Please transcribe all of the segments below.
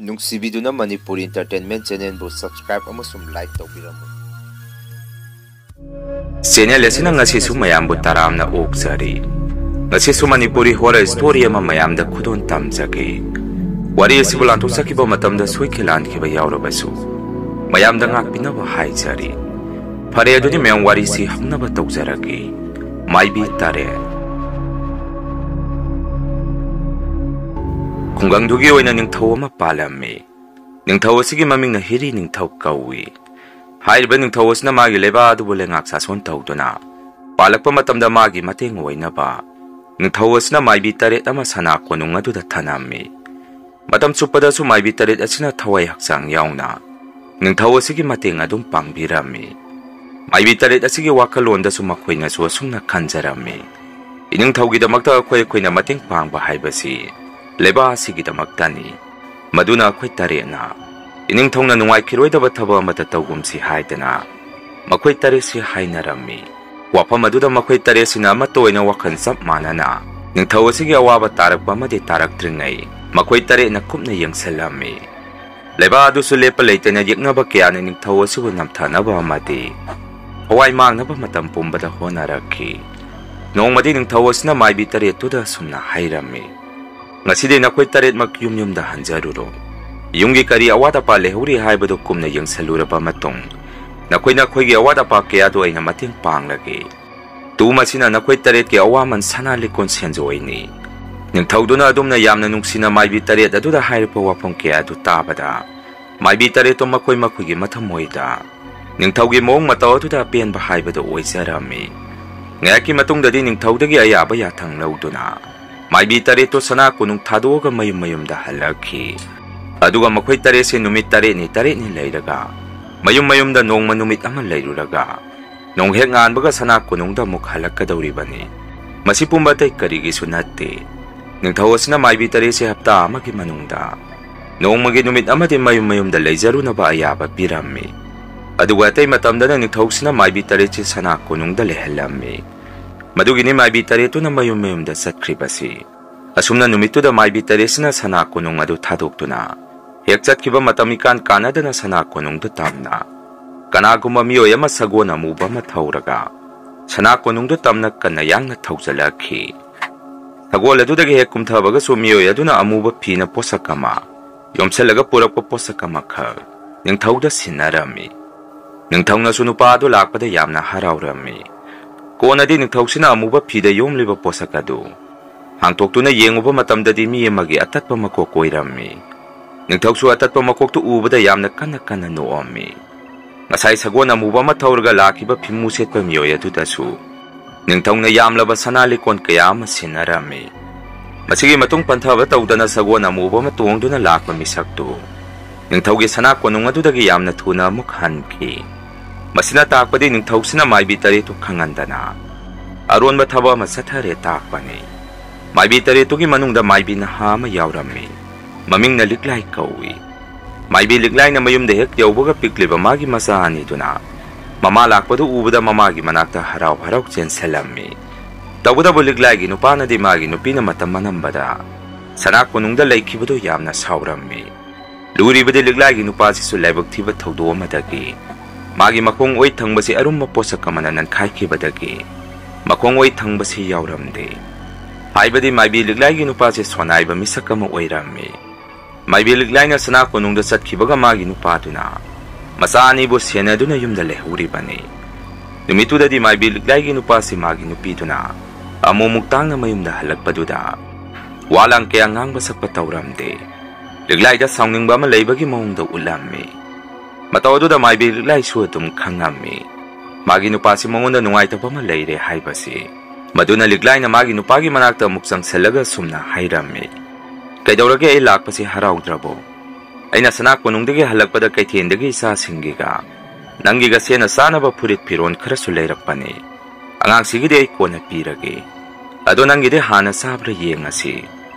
ꯅꯨꯡꯁꯤꯕꯤꯗꯨꯅ Manipur entertainment ꯆꯦꯅꯦꯜꯕꯨ subscribe ꯑꯃꯁꯨꯡ like ꯇꯧꯕꯤꯔꯝꯃꯨ꯫ Channel ꯑꯁꯤꯅ ꯉꯁꯤꯁꯨ ꯃꯌꯥꯝꯕꯨ ꯇꯔꯥꯝꯅ ꯑꯣꯛꯆꯔꯤ꯫ ꯉꯁꯤꯁꯨ ꯃꯅꯤꯄꯨꯔꯤ ꯍꯣꯔꯔ ꯁ꯭ꯇꯣꯔꯤ ꯑꯃ ꯃꯌꯥꯝꯗ ꯈꯨꯗꯣꯟ ꯇꯝꯖꯒꯦ꯫ ꯋꯥꯔꯤ ꯑꯁꯤꯕꯨ ꯂꯥꯟꯊꯣꯛꯆꯈꯤꯕ ꯃꯇꯝꯗ ꯁꯣꯏꯈꯤꯂꯥꯟꯈꯤꯕ ꯌꯥꯎꯔꯕꯁꯨ ꯃꯌꯥꯝꯗ ꯉꯥꯛꯄꯤꯅꯕ ꯍꯥꯏꯖꯔꯤ꯫ ꯐꯔꯦ ꯑꯗꯨꯗꯤ ꯃꯌꯥꯝ ꯋꯥꯔꯤꯁꯤ ꯍꯧꯅꯕ ꯇꯧꯖꯔꯒꯦ꯫ ꯃꯥꯏꯕꯤ ꯇꯔꯦꯠ꯫ ꯈꯨꯡꯒꯪꯗꯨꯒꯤ ꯑꯣꯏꯅ ꯅꯤꯡꯊꯧ ꯑꯃ ꯄꯥꯜꯂꯝꯃꯤ꯫ ꯅꯤꯡꯊꯧ ꯑꯁꯤꯒꯤ ꯃꯃꯤꯡꯅ ꯍꯤꯔꯤ ꯅꯤꯡꯊꯧ ꯀꯧꯏ꯫ ꯍꯥꯏꯔꯤꯕ ꯅꯤꯡꯊꯧ ꯑꯁꯤꯅ ꯃꯥꯒꯤ ꯂꯩꯕꯥꯛ ꯑꯗꯨꯕꯨ ꯂꯩꯉꯥꯛ ꯁꯥꯁꯣꯟ ꯇꯧꯗꯨꯅ ꯄꯥꯜꯂꯛꯄ ꯃꯇꯝꯗ ꯃꯥꯒꯤ ꯃꯇꯦꯡ ꯑꯣꯏꯅꯕ ꯅꯤꯡꯊꯧ ꯑꯁꯤꯅ ꯃꯥꯏꯕꯤ ꯇꯔꯦꯠ ꯑꯃ ꯁꯅꯥ ꯀꯣꯅꯨꯡ ꯑꯗꯨꯗ ꯊꯅꯝꯃꯤ꯫ ꯃꯇꯝ ꯆꯨꯞꯄꯗꯁꯨ ꯃꯥꯏꯕꯤ ꯇꯔꯦꯠ ꯑꯁꯤꯅ ꯊꯋꯥꯏ ꯍꯛꯆꯥꯡ ꯌꯥꯎꯅ ꯅꯤꯡꯊꯧ ꯑꯁꯤꯒꯤ ꯃꯇꯦꯡ ꯑꯗꯨꯝ ꯄꯥꯡꯕꯤꯔꯝꯃꯤ꯫ ꯃꯥꯏꯕꯤ ꯇꯔꯦꯠ ꯑꯁꯤꯒꯤ ꯋꯥꯈꯜꯂꯣꯟꯗꯁꯨ ꯃꯈꯣꯏꯅꯁꯨ ꯑꯁꯨꯝꯅ ꯈꯟꯖꯔꯝꯃꯤ꯫ ꯏꯅꯤꯡꯊꯧꯒꯤꯗꯃꯛꯇ ꯑꯩꯈꯣꯏꯅ ꯃꯇꯦꯡ ꯄꯥꯡꯕ ꯍꯥꯏꯕꯁꯤ ꯂꯩꯕꯥꯛ ꯑꯁꯤꯒꯤꯗꯃꯛꯇꯅꯤ꯫ ꯃꯗꯨꯅ ꯑꯩꯈꯣꯏ ꯇꯔꯦꯠꯅ ꯏꯅꯤꯡꯊꯧꯅ ꯅꯨꯡꯉꯥꯏꯈꯤꯔꯣꯏꯗꯕ ꯊꯕꯛ ꯑꯃꯠꯇ ꯇꯧꯒꯨꯝꯁꯤ ꯍꯥꯏꯗꯅ ꯃꯈꯣꯏ ꯇꯔꯦꯠꯁꯤ ꯍꯥꯏꯅꯔꯝꯃꯤ꯫ ꯋꯥꯐꯝ ꯑꯗꯨꯗ ꯃꯈꯣꯏ ꯇꯔꯦꯠꯁꯤꯅ ꯑꯃꯠꯇ ꯑꯣꯏꯅ ꯋꯥꯈꯜ ꯆꯞ ꯃꯥꯟꯅꯅ ꯅꯤꯡꯊꯧ ꯑꯁꯤꯒꯤ ꯑꯋꯥꯕ ꯇꯥꯔꯛꯄ ꯑꯃꯗꯤ ꯇꯥꯔꯛꯇ꯭ꯔꯤꯉꯩ ꯃꯈꯣꯏ ꯇꯔꯦꯠꯅ ꯀꯨꯞꯅ ꯌꯦꯡꯁꯤꯜꯂꯝꯃꯤ꯫ ꯂꯩꯕꯥꯛ ꯑꯗꯨꯁꯨ ꯂꯦꯞꯄ ꯂꯩꯇꯅ ꯌꯦꯛꯅꯕ ꯀꯌꯥꯅ ꯅꯤꯡꯊꯧ ꯑꯁꯤꯕꯨ ꯅꯝꯊꯅꯕ ꯑꯃꯗꯤ ꯊꯋꯥꯏ ꯃꯥꯡꯅꯕ ꯃꯇꯝ ꯄꯨꯝꯕꯗ ꯍꯣꯠꯅꯔꯛꯈꯤ꯫ ꯅꯣꯡꯃꯗꯤ ꯅꯤꯡꯊꯧ ꯑꯁꯤꯅ ꯃꯥꯏꯕꯤ ꯇꯔꯦꯠꯇꯨꯗ ꯑꯁꯨꯝꯅ ꯍꯥꯏꯔꯝꯃꯤ꯫ ꯉꯁꯤꯗꯤ ꯅꯈꯣꯏ ꯇꯔꯦꯠꯃꯛ ꯌꯨꯝꯗ ꯍꯟꯖꯔꯨꯔꯣ꯫ ꯌꯨꯝꯒꯤ ꯀꯔꯤ ꯑꯋꯥꯠ ꯑꯄꯥ ꯂꯩꯍꯧꯔꯤ ꯍꯥꯏꯕꯗꯨ ꯀꯨꯞꯅ ꯌꯦꯡꯁꯜꯂꯨꯔꯕ ꯃꯇꯨꯡ ꯅꯈꯣꯏꯅ ꯑꯩꯈꯣꯏꯒꯤ ꯑꯋꯥꯠ ꯑꯄꯥ ꯀꯌꯥꯗꯨ ꯑꯩꯅ ꯃꯇꯦꯡ ꯄꯥꯡꯂꯒꯦ꯫ ꯃꯁꯤꯅ ꯅꯈꯣꯏ ꯇꯔꯦꯠꯀꯤ ꯑꯋꯥꯃꯟ ꯁꯅꯥ ꯂꯤꯛꯀꯣꯟ ꯁꯦꯟꯖꯣꯏꯅꯤ꯫ ꯅꯤꯡꯊꯧꯗꯨꯅ ꯑꯗꯨꯝꯅ ꯌꯥꯝꯅ ꯅꯨꯡꯁꯤꯅ ꯃꯥꯏꯕꯤ ꯇꯔꯦꯠ ꯑꯗꯨꯗ ꯍꯥꯏꯔꯤꯕ ꯋꯥꯐꯝ ꯀꯌꯥ ꯑꯗꯨ ꯇꯥꯕꯗ ꯃꯥꯏꯕꯤ ꯇꯔꯦꯠꯇꯨ ꯃꯈꯣꯏꯒꯤ ꯃꯊꯃꯣꯏꯗ ꯅꯤꯡꯊꯧꯒꯤ ꯃꯑꯣꯡ ꯃꯇꯧ ꯑꯗꯨꯗ ꯑꯄꯦꯟꯕ ꯍꯥꯏꯕꯗꯨ ꯑꯣꯏꯖꯔꯝꯃꯤ꯫ ꯉꯥꯏꯍꯥꯛꯀꯤ ꯃꯇꯨꯡꯗꯗꯤ ꯅꯤꯡꯊꯧꯗꯒꯤ ꯑꯌꯥꯕ ꯌꯥꯊꯪ ꯂꯧꯗꯨꯅ ꯃꯥꯏꯕꯤ ꯇꯔꯦꯠꯇꯨ ꯁꯅꯥ ꯀꯣꯅꯨꯡ ꯊꯥꯗꯣꯛꯑꯒ ꯃꯌꯨꯝꯗ ꯍꯜꯂꯛꯈꯤ꯫ ꯑꯗꯨꯒ ꯃꯈꯣꯏ ꯇꯔꯦꯠꯁꯤ ꯅꯨꯃꯤꯠ ꯇꯔꯦꯠꯅꯤ ꯂꯩꯔꯒ ꯃꯌꯨꯝꯗ ꯅꯣꯡꯃ ꯅꯨꯃꯤꯠ ꯑꯃ ꯂꯩꯔꯨꯔꯒ ꯅꯣꯡꯍꯦꯛ ꯉꯥꯟꯕꯒ ꯁꯅꯥ ꯀꯣꯅꯨꯡꯗ ꯑꯃꯨꯛ ꯍꯜꯂꯛꯀꯗꯧꯔꯤꯕꯅꯤ꯫ ꯃꯁꯤ ꯄꯨꯝꯕ ꯑꯇꯩ ꯀꯔꯤꯒꯤꯁꯨ ꯅꯠꯇꯦ꯫ ꯅꯤꯡꯊꯧ ꯑꯁꯤꯅ ꯃꯥꯏꯕꯤ ꯇꯔꯦꯠꯁꯤ ꯍꯞꯇꯥ ꯑꯃꯒꯤ ꯃꯅꯨꯡꯗ ꯅꯣꯡꯃꯒꯤ ꯅꯨꯃꯤꯠ ꯑꯃꯗꯤ ꯃꯌꯨꯝꯗ ꯂꯩꯖꯔꯨꯅꯕ ꯑꯌꯥꯕ ꯄꯤꯔꯝꯃꯤ꯫ ꯑꯗꯨꯒ ꯑꯇꯩ ꯃꯇꯝꯗꯅ ꯅꯤꯡꯊꯧꯁꯤꯅ ꯃꯥꯏꯕꯤ ꯇꯔꯦꯠꯁꯤ ꯁꯅꯥ ꯀꯣꯅꯨꯡꯗ ꯂꯩꯍꯜꯂꯝꯃꯤ꯫ ꯃꯗꯨꯒꯤꯅꯤ ꯃꯥꯏꯕꯤ ꯇꯔꯦꯠꯇꯨꯅ ꯃꯌꯨꯝꯗ ꯆꯠꯈ꯭ꯔꯤꯕꯁꯤ꯫ ꯑꯁꯨꯝꯅ ꯅꯨꯃꯤꯠꯇꯨꯗ ꯃꯥꯏꯕꯤ ꯇꯔꯦꯠꯁꯤꯅ ꯁꯅꯥ ꯀꯣꯅꯨꯡ ꯑꯗꯨ ꯊꯥꯗꯣꯛꯇꯨꯅ ꯍꯦꯛ ꯆꯠꯈꯤꯕ ꯃꯇꯝ ꯏꯀꯥꯟ ꯀꯥꯟꯅꯗꯅ ꯁꯅꯥ ꯀꯣꯅꯨꯡꯗꯨ ꯇꯝꯅ ꯀꯅꯥꯒꯨꯝꯕ ꯃꯤꯑꯣꯏ ꯑꯃ ꯁꯒꯣꯜ ꯑꯃꯨꯕ ꯑꯃ ꯊꯧꯔꯒ ꯁꯅꯥ ꯀꯣꯅꯨꯡꯗꯨ ꯇꯝꯅ ꯀꯟꯅ ꯌꯥꯡꯅ ꯊꯧꯖꯜꯂꯛꯈꯤ꯫ ꯁꯒꯣꯜ ꯑꯗꯨꯗꯒꯤ ꯍꯦꯛ ꯀꯨꯝꯊꯕꯒꯁꯨ ꯃꯤꯑꯣꯏ ꯑꯗꯨꯅ ꯑꯃꯨꯕ ꯐꯤꯅ ꯄꯣꯠꯁꯛ ꯑꯃ ꯌꯣꯝꯁꯤꯜꯂꯒ ꯄꯨꯔꯛꯄ ꯄꯣꯠꯁꯛ ꯑꯃꯈꯛ ꯅꯤꯡꯊꯧꯗ ꯁꯤꯟꯅꯔꯝꯃꯤ꯫ ꯅꯤꯡꯊꯧꯅꯁꯨ ꯅꯨꯄꯥ ꯑꯗꯨ ꯂꯥꯛꯄꯗ ꯌꯥꯝꯅ ꯍꯔꯥꯎꯔꯝꯃꯤ꯫ ꯀꯣꯟꯅꯗꯤ ꯅꯤꯡꯊꯧꯁꯤꯅ ꯑꯃꯨꯕ ꯐꯤꯗ ꯌꯣꯝꯂꯤꯕ ꯄꯣꯠꯁꯛ ꯑꯗꯨ ꯍꯥꯡꯇꯣꯛꯇꯨꯅ ꯌꯦꯡꯉꯨꯕ ꯃꯇꯝꯗꯗꯤ ꯃꯤ ꯑꯃꯒꯤ ꯑꯇꯠꯄ ꯃꯀꯣꯛ ꯑꯣꯏꯔꯝꯃꯤ꯫ ꯅꯤꯡꯊꯧꯁꯨ ꯑꯇꯠꯄ ꯃꯀꯣꯛꯇꯨ ꯎꯕꯗ ꯌꯥꯝꯅ ꯀꯟꯅ ꯅꯣꯛꯑꯝꯃꯤ꯫ ꯉꯁꯥꯏ ꯁꯒꯣꯜ ꯑꯃꯨꯕ ꯑꯃ ꯊꯧꯔꯒ ꯂꯥꯛꯈꯤꯕ ꯐꯤꯃꯨ ꯁꯦꯠꯄ ꯃꯤꯑꯣꯏ ꯑꯗꯨꯗꯁꯨ ꯅꯤꯡꯊꯧꯅ ꯌꯥꯝꯂꯕ ꯁꯅꯥ ꯂꯤꯛꯀꯣꯟ ꯀꯌా ꯑꯃ ꯁꯤꯟꯅꯔꯝꯃꯤ꯫ ꯃꯁꯤꯒꯤ ꯃꯇꯨꯡ ꯄꯟꯊꯕ ꯇꯧꯗꯅ ꯁꯒꯣꯜ ꯑꯃꯨꯕ ꯑꯃ ꯇꯣꯡꯗꯨꯅ ꯂꯥꯛꯄ ꯃꯤꯁꯛꯇꯨ ꯅꯤꯡꯊꯧꯒꯤ ꯁꯅꯥ ꯀꯣꯅꯨꯡ ꯑꯗꯨꯗꯒꯤ ꯌꯥꯝꯅ ꯊꯨꯅ ꯑꯃꯨꯛ ꯍꯟꯈꯤ꯫ ꯃꯁꯤꯅ ꯇꯥꯛꯄꯗꯤ ꯅꯤꯡꯊꯧꯁꯤꯅ ꯃꯥꯏꯕꯤ ꯇꯔꯦꯠꯇꯨ ꯈꯪꯍꯟꯗꯅ ꯑꯔꯣꯟꯕ ꯊꯕꯛ ꯑꯃ ꯆꯠꯊꯔꯦ ꯇꯥꯛꯄꯅꯤ꯫ ꯃꯥꯏꯕꯤ ꯇꯔꯦꯠꯇꯨꯒꯤ ꯃꯅꯨꯡꯗ ꯃꯥꯏꯕꯤ ꯅꯍꯥ ꯑꯃ ꯌꯥꯎꯔꯝꯃꯤ꯫ ꯃꯃꯤꯡꯅ ꯂꯤꯛꯂꯥꯏ ꯀꯧꯏ꯫ ꯃꯥꯏꯕꯤ ꯂꯤꯛꯂꯥꯏꯅ ꯃꯌꯨꯝꯗ ꯍꯦꯛ ꯌꯧꯕꯒ ꯄꯤꯛꯂꯤꯕ ꯃꯥꯒꯤ ꯃꯆꯥ ꯑꯅꯤꯗꯨꯅ ꯃꯃꯥ ꯂꯥꯛꯄꯗꯨ ꯎꯕꯗ ꯃꯃꯥꯒꯤ ꯃꯅꯥꯛꯇ ꯍꯔꯥꯎ ꯆꯦꯟꯁꯤꯜꯂꯝꯃꯤ꯫ ꯇꯧꯕꯇꯕꯨ ꯂꯤꯛꯂꯥꯏꯒꯤ ꯅꯨꯄꯥꯅꯗꯤ ꯃꯥꯒꯤ ꯅꯨꯄꯤꯅ ꯃꯇꯝ ꯑꯅꯝꯕꯗ ꯁꯅꯥ ꯀꯣꯅꯨꯡꯗ ꯂꯩꯈꯤꯕꯗꯨ ꯌꯥꯝꯅ ꯁꯥꯎꯔꯝꯃꯤ꯫ ꯂꯨꯔꯤꯕꯗꯤ ꯂꯤꯛꯂꯥꯏꯒꯤ ꯅꯨꯄꯥꯁꯤꯁꯨ ꯂꯥꯏꯕꯛ ꯊꯤꯕ ꯊꯧꯗꯣꯛ ꯑꯃꯗꯒꯤ ꯃꯥꯒꯤ ꯃꯈꯣꯡ ꯑꯣꯏ ꯊꯪꯕꯁꯤ ꯑꯔꯨꯝꯕ ꯄꯣꯠꯁꯛ ꯑꯃꯅ ꯅꯟꯈꯥꯏꯈꯤꯕꯗꯒꯤ ꯃꯈꯣꯡ ꯑꯣꯏ ꯊꯪꯕꯁꯤ ꯌꯥꯎꯔꯝꯗꯦ꯫ ꯍꯥꯏꯕꯗꯤ ꯃꯥꯏꯕꯤ ꯂꯤꯛꯂꯥꯏꯒꯤ ꯅꯨꯄꯥꯁꯤ ꯁꯣꯟꯅꯥꯏꯕ ꯃꯤꯁꯛ ꯑꯃ ꯑꯣꯏꯔꯝꯃꯤ꯫ ꯃꯥꯏꯕꯤ ꯂꯤꯛꯂꯥꯏꯅ ꯁꯅꯥ ꯀꯣꯅꯨꯡꯗ ꯆꯠꯈꯤꯕꯒ ꯃꯥꯒꯤ ꯅꯨꯄꯥꯗꯨꯅ ꯃꯆꯥ ꯑꯅꯤꯕꯨ ꯁꯦꯟꯅꯗꯨꯅ ꯌꯨꯝꯗ ꯂꯩꯍꯧꯔꯤꯕꯅꯤ꯫ ꯅꯨꯃꯤꯠꯇꯨꯗꯗꯤ ꯃꯥꯏꯕꯤ ꯂꯤꯛꯂꯥꯏꯒꯤ ꯅꯨꯄꯥꯁꯤ ꯃꯥꯒꯤ ꯅꯨꯄꯤꯗꯨꯅ ꯑꯃꯨꯛ ꯇꯥꯡꯅ ꯃꯌꯨꯝꯗ ꯍꯜꯂꯛꯄꯗꯨꯗ ꯋꯥꯂꯥꯡ ꯀꯌꯥ ꯉꯥꯡꯕ ꯁꯛꯄ ꯇꯧꯔꯝꯗꯦ꯫ ꯂꯤꯛꯂꯥꯏꯗ ꯁꯥꯎꯅꯤꯡꯕ ꯑꯃ ꯂꯩꯕꯒꯤ ꯃꯑꯣꯡꯗ ꯎꯠꯂꯝꯃꯤ꯫ ꯃꯇꯧ ꯑꯗꯨꯗ ꯃꯥꯏꯕꯤ ꯂꯤꯛꯂꯥꯏꯁꯨ ꯑꯗꯨꯝ ꯈꯪꯉꯝꯃꯤ ꯃꯥꯒꯤ ꯅꯨꯄꯥꯁꯤ ꯃꯉꯣꯟꯗ ꯅꯨꯡꯉꯥꯏꯇꯕ ꯑꯃ ꯂꯩꯔꯦ ꯍꯥꯏꯕꯁꯤ꯫ ꯃꯗꯨꯅ ꯂꯤꯛꯂꯥꯏꯅ ꯃꯥꯒꯤ ꯅꯨꯄꯥꯒꯤ ꯃꯅꯥꯛꯇ ꯑꯃꯨꯛ ꯆꯪꯁꯤꯜꯂꯒ ꯁꯨꯝꯅ ꯍꯥꯏꯔꯝꯃꯤ꯫ ꯀꯩꯗꯧꯔꯒꯦ ꯑꯩ ꯂꯥꯛꯄꯁꯤ ꯍꯔꯥꯎꯗ꯭ꯔꯕꯣ? ꯑꯩꯅ ꯁꯅꯥ ꯀꯣꯅꯨꯡꯗꯒꯤ ꯍꯜꯂꯛꯄꯗ ꯀꯩꯊꯦꯜꯗꯒꯤ ꯏꯆꯥꯁꯤꯡꯒꯤꯒ ꯅꯪꯒꯤꯒ ꯁꯦꯠꯅ ꯆꯥꯅꯕ ꯐꯨꯔꯤꯠ ꯐꯤꯔꯣꯟ ꯈꯔꯁꯨ ꯂꯩꯔꯛꯄꯅꯤ꯫ ꯑꯉꯥꯡꯁꯤꯒꯤꯗꯤ ꯑꯩ ꯀꯣꯟꯅ ꯄꯤꯔꯒꯦ꯫ ꯑꯗꯣ ꯅꯪꯒꯤꯗꯤ ꯍꯥꯟꯅ ꯆꯥꯕ꯭ꯔꯥ ꯌꯦꯡꯉꯁꯤ꯫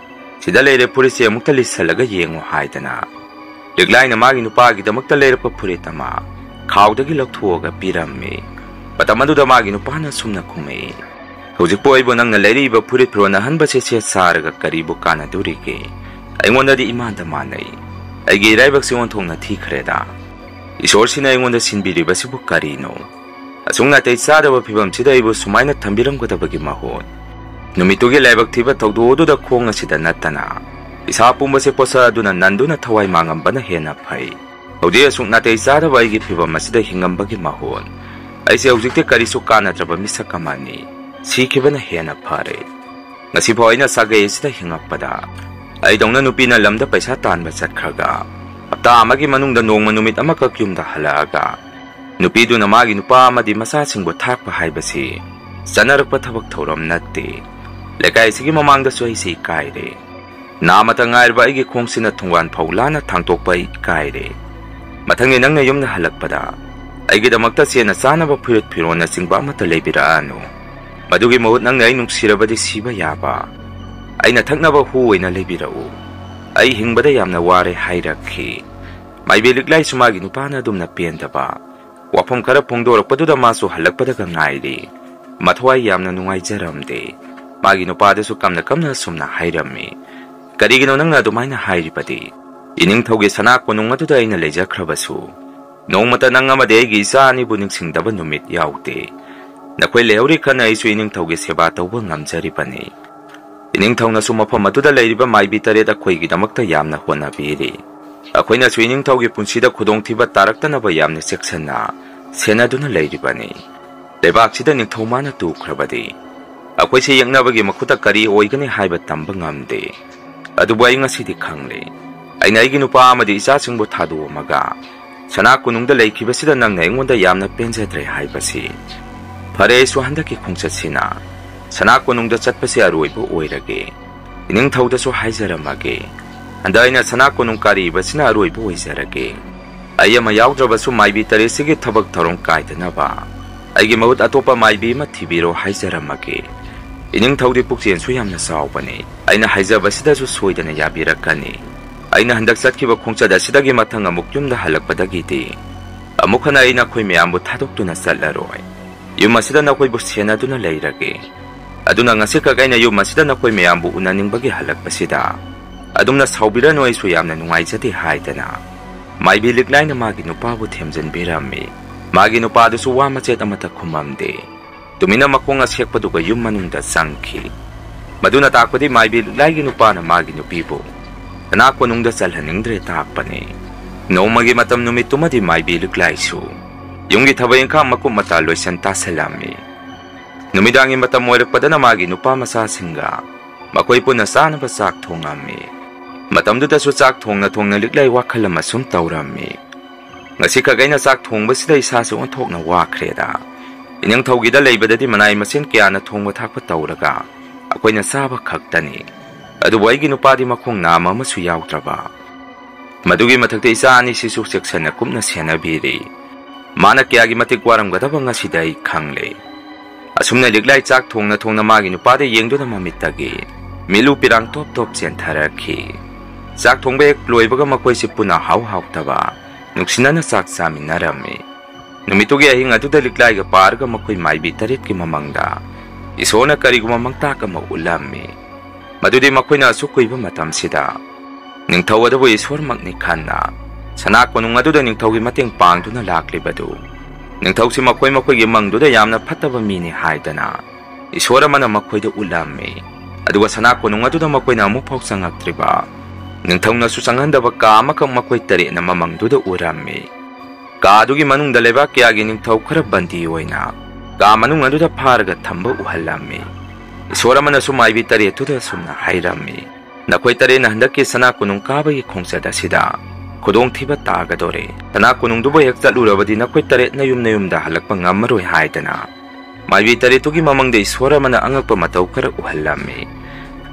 ꯁꯤꯗ ꯂꯩꯔꯦ ꯐꯨꯔꯤꯠꯁꯦ ꯑꯃꯨꯛꯇ ꯂꯤꯠꯁꯜꯂꯒ ꯌꯦꯡꯉꯣ ꯍꯥꯏꯗꯅ ꯂꯤꯛꯂꯥꯏꯅ ꯃꯥꯒꯤ ꯅꯨꯄꯥꯒꯤꯗꯃꯛꯇ ꯂꯩꯔꯛꯄ ꯐꯨꯔꯤꯠ ꯑꯃ ꯈꯥꯎꯗꯒꯤ ꯂꯧꯊꯣꯛꯑꯒ ꯄꯤꯔꯝꯃꯤ꯫ ꯃꯇꯝ ꯑꯗꯨꯗ ꯃꯥꯒꯤ ꯅꯨꯄꯥꯅ ꯁꯨꯝꯅ ꯈꯨꯝꯃꯛꯏ, ꯍꯧꯖꯤꯛꯄꯨ ꯑꯩꯕꯨ ꯅꯪꯅ ꯂꯩꯔꯛꯏꯕ ꯐꯨꯔꯤꯠ ꯐꯤꯔꯣꯟ ꯑꯍꯟꯕꯁꯦ ꯁꯦꯠ ꯆꯥꯔꯒ ꯀꯔꯤꯕꯨ ꯀꯥꯟꯅꯗꯣꯔꯤꯒꯦ? ꯑꯩꯉꯣꯟꯗꯗꯤ ꯏꯃꯥꯟꯗ ꯃꯥꯟꯅꯩ꯫ ꯑꯩꯒꯤ ꯏꯔꯥꯏꯕꯛꯁꯤ ꯑꯣꯟꯊꯣꯛꯅ ꯊꯤꯈ꯭ꯔꯦꯗ ꯏꯁꯣꯔꯁꯤꯅ ꯑꯩꯉꯣꯟꯗ ꯁꯤꯟꯕꯤꯔꯤꯕꯁꯤꯕꯨ ꯀꯔꯤꯅꯣ ꯑꯁꯨꯛ ꯅꯥꯇꯩ ꯆꯥꯗꯕ ꯐꯤꯕꯝꯁꯤꯗ ꯑꯩꯕꯨ ꯁꯨꯃꯥꯏꯅ ꯊꯝꯕꯤꯔꯝꯒꯗꯕꯒꯤ ꯃꯍꯨꯠ ꯅꯨꯃꯤꯠꯇꯨꯒꯤ ꯂꯥꯏꯕꯛ ꯊꯤꯕ ꯊꯧꯗꯣꯛ ꯑꯗꯨꯗ ꯈꯣꯡ ꯑꯁꯤꯗ ꯅꯠꯇꯅ ꯏꯁꯥ ꯄꯨꯝꯕꯁꯦ ꯄꯣꯠꯁꯛ ꯑꯗꯨꯅ ꯅꯟꯗꯨꯅ ꯊꯋꯥꯏ ꯃꯥꯡꯉꯝꯕꯅ ꯍꯦꯟꯅ ꯐꯩ ꯍꯧꯖꯤꯛ ꯑꯁꯨꯛ ꯅꯥꯇꯩ ꯆꯥꯗꯕ ꯑꯩꯒꯤ ꯐꯤꯕꯝ ꯑꯁꯤꯗ ꯍꯤꯡꯉꯝꯕꯒꯤ ꯃꯍꯨꯠ ꯑꯩꯁꯦ ꯍꯧꯖꯤꯛꯇꯤ ꯀꯔꯤꯁꯨ ꯀꯥꯟꯅꯗ꯭ꯔꯕ ꯃꯤꯁꯛ ꯑꯃꯅꯤ ꯁꯤꯈꯤꯕꯅ ꯍꯦꯟꯅ ꯐꯔꯦ ꯉꯁꯤꯐꯥꯎ ꯑꯩꯅ ꯁꯥꯒꯩ ꯑꯁꯤꯗ ꯍꯤꯡꯉꯛꯄꯗ ꯑꯩꯗꯧꯅ ꯅꯨꯄꯤꯅ ꯂꯝꯗ ꯄꯩꯁꯥ ꯇꯥꯟꯕ ꯆꯠꯈ꯭ꯔꯒ ꯍꯞꯇꯥ ꯑꯃꯒꯤ ꯃꯅꯨꯡꯗ ꯅꯣꯡꯃ ꯅꯨꯃꯤꯠ ꯑꯃꯈꯛ ꯌꯨꯝꯗ ꯍꯜꯂꯛꯑꯒ ꯅꯨꯄꯤꯗꯨꯅ ꯃꯥꯒꯤ ꯅꯨꯄꯥ ꯑꯃꯗꯤ ꯃꯆꯥꯁꯤꯡꯕꯨ ꯊꯥꯛꯄ ꯍꯥꯏꯕꯁꯤ ꯆꯠꯅꯔꯛꯄ ꯊꯕꯛ ꯊꯧꯔꯝ ꯅꯠꯇꯦ ꯂꯩꯀꯥꯏꯁꯤꯒꯤ ꯃꯃꯥꯡꯗꯁꯨ ꯑꯩꯁꯤ ꯏꯀꯥꯏꯔꯦ ꯅꯥꯃꯇ ꯉꯥꯏꯔꯕ ꯑꯩꯒꯤ ꯈꯣꯡꯁꯤꯅ ꯊꯣꯡꯒꯥꯟ ꯐꯥꯎ ꯂꯥꯟꯅ ꯊꯥꯡꯇꯣꯛꯄ ꯑꯩ ꯏꯀꯥꯏꯔꯦ ꯃꯊꯪꯒꯤ ꯅꯪꯅ ꯌꯨꯝꯗ ꯍꯜꯂꯛꯄꯗ ꯑꯩꯒꯤꯗꯃꯛꯇ ꯆꯦꯟꯅ ꯆꯥꯅꯕ ꯐꯨꯔꯤꯠ ꯐꯤꯔꯣꯜꯅꯆꯤꯡꯕ ꯑꯃꯠꯇ ꯂꯩꯕꯤꯔꯛꯑꯅꯨ ꯃꯗꯨꯒꯤ ꯃꯍꯨꯠ ꯅꯪꯅ ꯑꯩ ꯅꯨꯡꯁꯤꯔꯕꯗꯤ ꯁꯤꯕ ꯌꯥꯕ ꯑꯩꯅ ꯊꯛꯅꯕ ꯍꯨ ꯑꯣꯏꯅ ꯂꯩꯕꯤꯔꯛꯎ ꯑꯩ ꯍꯤꯡꯕꯗ ꯌꯥꯝꯅ ꯋꯥꯔꯦ ꯍꯥꯏꯔꯛꯈꯤ ꯃꯥꯏꯕꯤ ꯂꯤꯛꯂꯥꯏꯁꯨ ꯃꯥꯒꯤ ꯅꯨꯄꯥꯅ ꯑꯗꯨꯝꯅ ꯄꯦꯟꯗꯕ ꯋꯥꯐꯝ ꯈꯔ ꯐꯣꯡꯗꯣꯔꯛꯄꯗꯨꯗ ꯃꯥꯁꯨ ꯍꯜꯂꯛꯄꯗꯒ ꯉꯥꯏꯔꯤ ꯃꯊꯋꯥꯏ ꯌꯥꯝꯅ ꯅꯨꯡꯉꯥꯏꯖꯔꯝꯗꯦ ꯃꯥꯒꯤ ꯅꯨꯄꯥꯗꯁꯨ ꯀꯝꯅ ꯀꯝꯅ ꯁꯨꯝꯅ ꯍꯥꯏꯔꯝꯃꯤ ꯀꯔꯤꯒꯤꯅꯣ ꯅꯪꯅ ꯑꯗꯨꯃꯥꯏꯅ ꯍꯥꯏꯔꯤꯕꯗꯤ ꯏꯅꯤꯡꯊꯧꯒꯤ ꯁꯅꯥ ꯀꯣꯅꯨꯡ ꯑꯗꯨꯗ ꯑꯩꯅ ꯂꯩꯖꯈ꯭ꯔꯕꯁꯨ ꯅꯣꯡꯃꯇ ꯅꯪ ꯑꯃꯗꯤ ꯑꯩꯒꯤ ꯏꯆꯥ ꯑꯅꯤꯕꯨ ꯅꯤꯡꯁꯤꯡꯗꯕ ꯅꯨꯃꯤꯠ ꯌꯥꯎꯗꯦ ꯅꯈꯣꯏ ꯂꯩꯍꯧꯔꯤ ꯈꯟꯅ ꯑꯩꯁꯨ ꯏꯅꯤꯡꯊꯧꯒꯤ ꯁꯦꯕꯥ ꯇꯧꯕ ꯉꯝꯖꯔꯤꯕꯅꯤ ꯏꯅꯤꯡꯊꯧꯅꯁꯨ ꯃꯐꯝ ꯑꯗꯨꯗ ꯂꯩꯔꯤꯕ ꯃꯥꯏꯕꯤ ꯇꯔꯦꯠ ꯑꯩꯈꯣꯏꯒꯤꯗꯃꯛꯇ ꯌꯥꯝꯅ ꯍꯣꯠꯅꯕꯤꯔꯤ ꯑꯩꯈꯣꯏꯅꯁꯨ ꯏꯅꯤꯡꯊꯧꯒꯤ ꯄꯨꯟꯁꯤꯗ ꯈꯨꯗꯣꯡꯊꯤꯕ ꯇꯥꯔꯛꯇꯅꯕ ꯌꯥꯝꯅ ꯆꯦꯛꯁꯤꯟꯅ ꯁꯦꯟꯅꯗꯨꯅ ꯂꯩꯔꯤꯕꯅꯤ ꯂꯩꯕꯥꯛꯁꯤꯗ ꯅꯤꯡꯊꯧ ꯃꯥꯅ ꯇꯨꯈ꯭ꯔꯕꯗꯤ ꯑꯩꯈꯣꯏꯁꯦ ꯌꯦꯛꯅꯕꯒꯤ ꯃꯈꯨꯠꯇ ꯀꯔꯤ ꯑꯣꯏꯒꯅꯤ ꯍꯥꯏꯕ ꯇꯝꯕ ꯉꯝꯗꯦ ꯑꯗꯨꯕꯨ ꯑꯩ ꯉꯁꯤꯗꯤ ꯈꯪꯂꯦ ꯑꯩꯅ ꯑꯩꯒꯤ ꯅꯨꯄꯥ ꯑꯃꯗꯤ ꯏꯆꯥꯁꯤꯡꯕꯨ ꯊꯥꯗꯣꯛꯑꯝꯃꯒ ꯁꯅꯥ ꯀꯣꯅꯨꯡꯗ ꯂꯩꯈꯤꯕꯁꯤꯗ ꯅꯪꯅ ꯑꯩꯉꯣꯟꯗ ꯌꯥꯝꯅ ꯄꯦꯟꯖꯗ꯭ꯔꯦ ꯍꯥꯏꯕꯁꯤ ꯐꯔꯦ ꯑꯩꯁꯨ ꯍꯟꯗꯛꯀꯤ ꯈꯣꯡꯆꯠꯁꯤꯅ ꯁꯅꯥ ꯀꯣꯅꯨꯡꯗ ꯆꯠꯄꯁꯤ ꯑꯔꯣꯏꯕ ꯑꯣꯏꯔꯒꯦ ꯏꯅꯤꯡꯊꯧꯗꯁꯨ ꯍꯥꯏꯖꯔꯝꯃꯒꯦ ꯍꯟꯗꯛ ꯑꯩꯅ ꯁꯅꯥ ꯀꯣꯅꯨꯡ ꯀꯥꯔꯤꯕꯁꯤꯅ ꯑꯔꯣꯏꯕ ꯑꯣꯏꯖꯔꯒꯦ ꯑꯩ ꯑꯃ ꯌꯥꯎꯗ꯭ꯔꯕꯁꯨ ꯃꯥꯏꯕꯤ ꯇꯔꯦꯠꯁꯤꯒꯤ ꯊꯕꯛ ꯊꯧꯔꯝ ꯀꯥꯏꯗꯅꯕ ꯑꯩꯒꯤ ꯃꯍꯨꯠ ꯑꯇꯣꯞꯄ ꯃꯥꯏꯕꯤ ꯑꯃ ꯊꯤꯕꯤꯔꯣ ꯍꯥꯏꯖꯔꯝꯃꯒꯦ ꯏꯅꯤꯡꯊꯧꯗꯤ ꯄꯨꯛꯆꯦꯜꯁꯨ ꯌꯥꯝꯅ ꯆꯥꯎꯕꯅꯤ ꯑꯩꯅ ꯍꯥꯏꯖꯕꯁꯤꯗꯁꯨ ꯁꯣꯏꯗꯅ ꯌꯥꯕꯤꯔꯛꯀꯅꯤ ꯑꯩꯅ ꯍꯟꯗꯛ ꯆꯠꯈꯤꯕ ꯈꯣꯡꯆꯠ ꯑꯁꯤꯗꯒꯤ ꯃꯊꯪ ꯑꯃꯨꯛ ꯌꯨꯝꯗ ꯍꯜꯂꯛꯄꯗꯒꯤꯗꯤ ꯑꯃꯨꯛ ꯍꯟꯅ ꯑꯩ ꯅꯈꯣꯏ ꯃꯌꯥꯝꯕꯨ ꯊꯥꯗꯣꯛꯇꯨꯅ ꯆꯠꯂꯔꯣꯏ ꯌꯨꯝ ꯑꯁꯤꯗ ꯅꯈꯣꯏꯕꯨ ꯁꯦꯟꯅꯗꯨꯅ ꯂꯩꯔꯒꯦ ꯑꯗꯨꯅ ꯉꯁꯤꯈꯛ ꯑꯩꯅ ꯌꯨꯝ ꯑꯁꯤꯗ ꯅꯈꯣꯏ ꯃꯌꯥꯝꯕꯨ ꯎꯅꯅꯤꯡꯕꯒꯤ ꯍꯜꯂꯛꯄꯁꯤꯗ ꯑꯗꯨꯝꯅ ꯁꯥꯎꯕꯤꯔꯅꯨ ꯑꯩꯁꯨ ꯌꯥꯝꯅ ꯅꯨꯡꯉꯥꯏꯖꯗꯦ ꯍꯥꯏꯗꯅ ꯃꯥꯏꯕꯤ ꯂꯤꯛꯂꯥꯏꯅ ꯃꯥꯒꯤ ꯅꯨꯄꯥꯕꯨ ꯊꯦꯝꯖꯤꯟꯕꯤꯔꯝꯃꯤ ꯃꯥꯒꯤ ꯅꯨꯄꯥꯗꯨꯁꯨ ꯋꯥ ꯃꯆꯦꯠ ꯑꯃꯠꯇ ꯈꯨꯝꯃꯝꯗꯦ ꯇꯨꯃꯤꯟꯅ ꯃꯈꯣꯡ ꯑꯁꯦꯛꯄꯗꯨꯒ ꯌꯨꯝ ꯃꯅꯨꯡꯗ ꯆꯪꯈꯤ ꯃꯗꯨꯅ ꯇꯥꯛꯄꯗꯤ ꯃꯥꯏꯕꯤ ꯂꯤꯛꯂꯥꯏꯒꯤ ꯅꯨꯄꯥꯅ ꯃꯥꯒꯤ ꯅꯨꯄꯤꯕꯨ ꯁꯅꯥ ꯀꯣꯅꯨꯡꯗ ꯆꯜꯍꯟꯅꯤꯡꯗ꯭ꯔꯦ ꯇꯥꯛꯄꯅꯤ ꯅꯣꯡꯃꯒꯤ ꯃꯇꯝ ꯅꯨꯃꯤꯠꯇꯨꯃꯗꯤ ꯃꯥꯏꯕꯤ ꯂꯤꯛꯂꯥꯏꯁꯨ ꯌꯨꯝꯒꯤ ꯊꯕꯛ ꯏꯪꯈꯥꯡ ꯃꯀꯨꯞ ꯃꯇꯥ ꯂꯣꯏꯁꯟ ꯇꯥꯁꯜꯂꯝꯃꯤ ꯅꯨꯃꯤꯗꯥꯡꯒꯤ ꯃꯇꯝ ꯑꯣꯏꯔꯛꯄꯗꯅ ꯃꯥꯒꯤ ꯅꯨꯄꯥ ꯃꯆꯥꯁꯤꯡꯒ ꯃꯈꯣꯏ ꯄꯨꯟꯅ ꯆꯥꯅꯕ ꯆꯥꯛ ꯊꯣꯡꯉꯝꯃꯤ ꯃꯇꯝꯗꯨꯗꯁꯨ ꯆꯥꯛ ꯊꯣꯡꯅ ꯊꯣꯡꯅ ꯂꯤꯛꯂꯥꯏ ꯋꯥꯈꯜ ꯑꯃ ꯁꯨꯝ ꯇꯧꯔꯝꯃꯤ ꯉꯁꯤꯈꯛ ꯑꯩꯅ ꯆꯥꯛ ꯊꯣꯡꯕꯁꯤꯗ ꯏꯁꯥꯁꯦ ꯑꯣꯟꯊꯣꯛꯅ ꯋꯥꯈ꯭ꯔꯦꯗ ꯏꯅꯤꯡꯊꯧꯒꯤꯗ ꯂꯩꯕꯗꯗꯤ ꯃꯅꯥꯏ ꯃꯁꯤꯡ ꯀꯌꯥꯅ ꯊꯣꯡꯕ ꯊꯥꯛꯄ ꯇꯧꯔꯒ ꯑꯩꯈꯣꯏꯅ ꯆꯥꯕ ꯈꯛꯇꯅꯤ ꯑꯗꯨꯕꯨ ꯑꯩꯒꯤ ꯅꯨꯄꯥꯗꯤ ꯃꯈꯣꯡ ꯅꯥꯝꯃ ꯑꯃꯁꯨ ꯌꯥꯎꯗ꯭ꯔꯕ ꯃꯗꯨꯒꯤ ꯃꯊꯛꯇ ꯏꯆꯥ ꯑꯅꯤꯁꯤꯁꯨ ꯆꯦꯛꯁꯟꯅ ꯀꯨꯞꯅ ꯁꯦꯟꯅꯕꯤꯔꯤ ꯃꯥꯅ ꯀꯌꯥꯒꯤ ꯃꯇꯤꯛ ꯋꯥꯔꯝꯒꯗꯕ ꯉꯁꯤꯗ ꯑꯩ ꯈꯪꯂꯦ ꯑꯁꯨꯝꯅ ꯂꯤꯛꯂꯥꯏ ꯆꯥꯛ ꯊꯣꯡꯅ ꯊꯣꯡꯅ ꯃꯥꯒꯤ ꯅꯨꯄꯥꯗ ꯌꯦꯡꯗꯨꯅ ꯃꯃꯤꯠꯇꯒꯤ ꯃꯤꯂꯨ ꯄꯤꯔꯥꯡ ꯇꯣꯞ ꯇꯣꯞ ꯆꯦꯟꯊꯔꯛꯈꯤ ꯆꯥꯛ ꯊꯣꯡꯕ ꯍꯦꯛ ꯂꯣꯏꯕꯒ ꯃꯈꯣꯏꯁꯤ ꯄꯨꯟꯅ ꯍꯥꯎꯇꯕ ꯅꯨꯡꯁꯤꯅꯅ ꯆꯥꯛ ꯆꯥꯃꯤꯟꯅꯔꯝꯃꯤ ꯅꯨꯃꯤꯠꯇꯨꯒꯤ ꯑꯍꯤꯡ ꯑꯗꯨꯗ ꯂꯤꯛꯂꯥꯏꯒ ꯄꯥꯔꯒ ꯃꯈꯣꯏ ꯃꯥꯏꯕꯤ ꯇꯔꯦꯠꯀꯤ ꯃꯃꯥꯡꯗ ꯏꯁꯣꯔꯅ ꯀꯔꯤꯒꯨꯝꯕ ꯃꯪꯇꯥꯛ ꯑꯃ ꯎꯠꯂꯝꯃꯤ ꯃꯗꯨꯗꯤ ꯃꯈꯣꯏꯅ ꯑꯁꯨꯛ ꯀꯨꯏꯕ ꯃꯇꯝꯁꯤꯗ ꯅꯤꯡꯊꯧ ꯑꯗꯨꯕꯨ ꯏꯁꯣꯔꯃꯛꯅꯤ ꯈꯟꯅ ꯁꯅꯥ ꯀꯣꯅꯨꯡ ꯑꯗꯨꯗ ꯅꯤꯡꯊꯧꯒꯤ ꯃꯇꯦꯡ ꯄꯥꯡꯗꯨꯅ ꯂꯥꯛꯂꯤꯕꯗꯨ ꯅꯤꯡꯊꯧꯁꯤ ꯃꯈꯣꯏꯒꯤ ꯃꯪꯗꯨꯗ ꯌꯥꯝꯅ ꯐꯠꯇꯕ ꯃꯤꯅꯤ ꯍꯥꯏꯗꯅ ꯏꯁꯣꯔ ꯑꯃꯅ ꯃꯈꯣꯏꯗ ꯎꯠꯂꯝꯃꯤ ꯑꯗꯨꯒ ꯁꯅꯥ ꯀꯣꯅꯨꯡ ꯑꯗꯨꯗ ꯃꯈꯣꯏꯅ ꯑꯃꯨꯛꯐꯥꯎ ꯆꯪꯉꯛꯇ꯭ꯔꯤꯕ ꯅꯤꯡꯊꯧꯅꯁꯨ ꯆꯪꯍꯟꯗꯕ ꯀꯥ ꯑꯃꯈꯛ ꯃꯈꯣꯏ ꯇꯔꯦꯠꯅ ꯃꯃꯪꯗꯨꯗ ꯎꯔꯝꯃꯤ ꯀꯥ ꯑꯗꯨꯒꯤ ꯃꯅꯨꯡꯗ ꯂꯩꯕꯥꯛ ꯀꯌꯥꯒꯤ ꯅꯤꯡꯊꯧ ꯈꯔ ꯕꯟꯗꯤ ꯑꯣꯏꯅ ꯀꯥ ꯃꯅꯨꯡ ꯑꯗꯨꯗ ꯐꯥꯔꯒ ꯊꯝꯕ ꯎꯍꯜꯂꯝꯃꯤ ꯏꯁꯣꯔ ꯑꯃꯅꯁꯨ ꯃꯥꯏꯕꯤ ꯇꯔꯦꯠꯇꯨꯗ ꯁꯨꯝꯅ ꯍꯥꯏꯔꯝꯃꯤ ꯅꯈꯣꯏ ꯇꯔꯦꯠꯅ ꯍꯟꯗꯛꯀꯤ ꯁꯅꯥ ꯀꯣꯅꯨꯡ ꯀꯥꯕꯒꯤ ꯈꯣꯡꯆꯠ ꯑꯁꯤꯗ ꯈꯨꯗꯣꯡꯊꯤꯕ ꯇꯥꯒꯗꯣꯔꯦ ꯁꯅꯥ ꯀꯣꯅꯨꯡꯗꯨꯕꯨ ꯍꯦꯛ ꯆꯠꯂꯨꯔꯕꯗꯤ ꯅꯈꯣꯏ ꯇꯔꯦꯠ ꯅꯌꯨꯝꯗ ꯍꯜꯂꯛꯄ ꯉꯝꯃꯔꯣꯏ ꯍꯥꯏꯗꯅ ꯃꯥꯏꯕꯤ ꯇꯔꯦꯠꯇꯨꯒꯤ ꯃꯃꯪꯗ ꯏꯁꯣꯔ ꯑꯃꯅ ꯑꯉꯛꯄ ꯃꯇꯧ ꯈꯔ ꯎꯍꯜꯂꯝꯃꯤ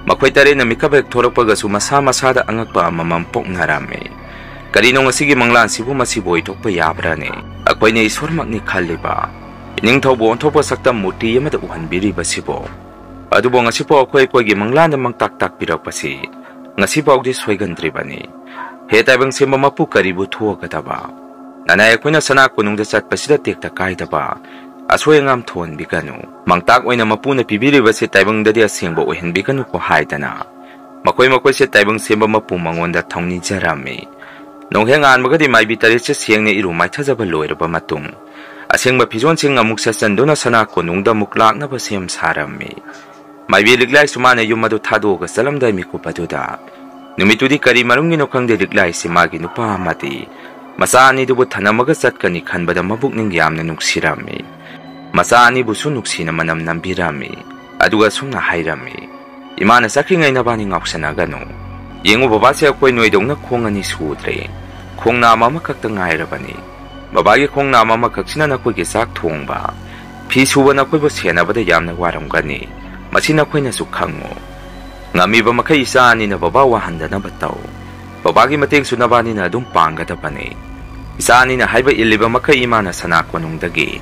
ꯃꯈꯣꯏ ꯇꯔꯦꯠꯅ ꯃꯤꯀꯞ ꯍꯦꯛ ꯊꯣꯔꯛꯄꯒꯁꯨ ꯃꯁꯥ ꯃꯁꯥꯗ ꯑꯉꯛꯄ ꯑꯃꯃꯝ ꯄꯣꯛꯅꯔꯝꯃꯤ ꯀꯔꯤꯅꯣ ꯉꯁꯤꯒꯤ ꯃꯪꯂꯥꯟꯁꯤꯕꯨ ꯃꯁꯤꯕꯨ ꯑꯣꯏꯊꯣꯛꯄ ꯌꯥꯕ꯭ꯔꯥꯅꯦ ꯑꯩꯈꯣꯏꯅ ꯏꯁꯣꯔꯃꯛꯅꯤ ꯈꯜꯂꯤꯕ ꯏꯅꯤꯡꯊꯧꯕꯨ ꯑꯣꯟꯊꯣꯛꯄ ꯁꯛꯇꯝ ꯃꯨꯔꯇꯤ ꯑꯃꯗ ꯎꯍꯟꯕꯤꯔꯤꯕꯁꯤꯕꯨ ꯑꯗꯨꯕꯨ ꯉꯁꯤꯐꯥꯎ ꯑꯩꯈꯣꯏꯒꯤ ꯃꯪꯂꯥꯟꯗ ꯃꯪꯇꯥꯛ ꯇꯥꯛꯄꯤꯔꯛꯄꯁꯤ ꯉꯁꯤꯐꯥꯎꯗꯤ ꯁꯣꯏꯒꯟꯗ꯭ꯔꯤꯕꯅꯤ ꯍꯦ ꯇꯥꯏꯕꯪ ꯁꯦꯝꯕ ꯃꯄꯨ ꯀꯔꯤꯕꯨ ꯊꯣꯛꯀꯗꯕ ꯅꯅꯥꯏ ꯑꯩꯈꯣꯏꯅ ꯁꯅꯥ ꯀꯣꯅꯨꯡꯗ ꯆꯠꯄꯁꯤꯗ ꯇꯦꯛꯇ ꯀꯥꯏꯗꯕ ꯑꯁꯣꯏ ꯑꯉꯥꯝ ꯊꯣꯛꯍꯟꯕꯤꯒꯅꯨ ꯃꯪꯇꯥꯛ ꯑꯣꯏꯅ ꯃꯄꯨꯅ ꯄꯤꯕꯤꯔꯤꯕꯁꯤ ꯇꯥꯏꯕꯪꯗꯗꯤ ꯑꯁꯦꯡꯕ ꯑꯣꯏꯍꯟꯕꯤꯒꯅꯨꯀꯣ ꯍꯥꯏꯗꯅ ꯃꯈꯣꯏꯁꯦ ꯇꯥꯏꯕꯪ ꯁꯦꯝꯕ ꯃꯄꯨ ꯃꯉꯣꯟꯗ ꯊꯧꯅꯤꯖꯔꯝꯃꯤ Nongheng anmagadi maibi taritse siengne iru maithajaba loiraba matung asengba phijonsing amuk sesanduna sana konungda muklakna ba sem sarami maibi liglai sumana yumadu thado ga salamdai mikupaduda numitudi kari marungi no khangde liglai simagi nupa amati masani dubu thanamaga chatkani khanbada mabukning yamna nuksirami masani busu nuksina manam nambirami aduga sungna hairami imana sakringai nabani ngausanaganu yengu babase akoi noidongna khongani sudre khongna mama kakta ngairabani babagi khongna mama kaksina nakoi ge sak thongba phi suba nakoi bo senabada yamna waramgani masina khoina su khango ngami ba makai isa ani na baba wa handana batau babagi mateng sunabani na dum pangada bani isa ani na haiba iliba makai imana sana konungdagi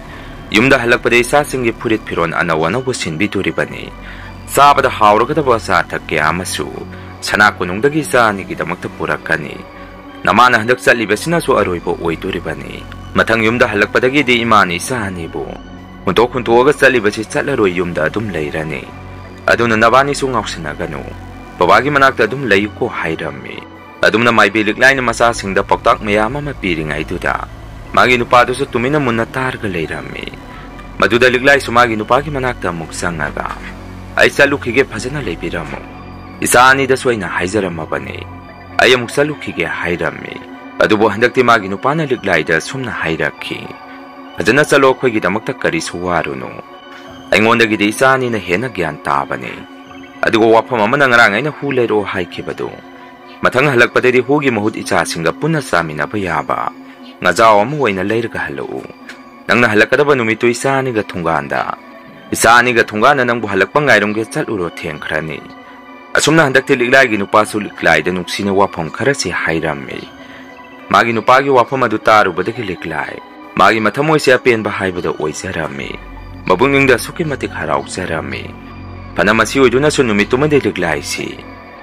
yumda halakpade isa singi purit phiron anawana bo sinbi turibani sabada hawragada ba sa thakya amasu sana konungdagi isa ani gidamakta purakani namana handak salibasina su aroibo oiduribani mathang yumda halakpadagi di imani isa ani bo huntok huntoga salibasi chatlaroi yumda adum leirani aduna nabani su ngausinaganu babagi manakta adum leiko hairami adumna maibi liklaina masa singda paktak mayama mapiringai duda magi nupadu su tumina munna targa leirami maduda liklai su magi nupagi manakta muksangaga aisa lukhige phajana leibiramu isani da soina haijaramabani aya muksa lukhige hairami adubo handakti magi nupana liklai da sumna hairakhi phajana chalo khoigi damakta kari suwarunu aingonda gi isani na hena gyan tabani adugo wafam amana ngarang aina hu lero haikibadu mathang halakpadedi hugi mahut icha singa punna samina bayaba ngajaw amu waina leirga halu nangna halakadaba numitu isani ga thungana nangbu halakpa ngairongge chaluro thengkhrani asumna handakti liglai gi nupa su liglai da nuksina wafam kharasi hairami magi nupa gi wafam adu taru badagi liglai magi mathamoi se apen ba haibada oijarami mabungingda suki matik harau jarami panamasi oiduna su numituma de liglai si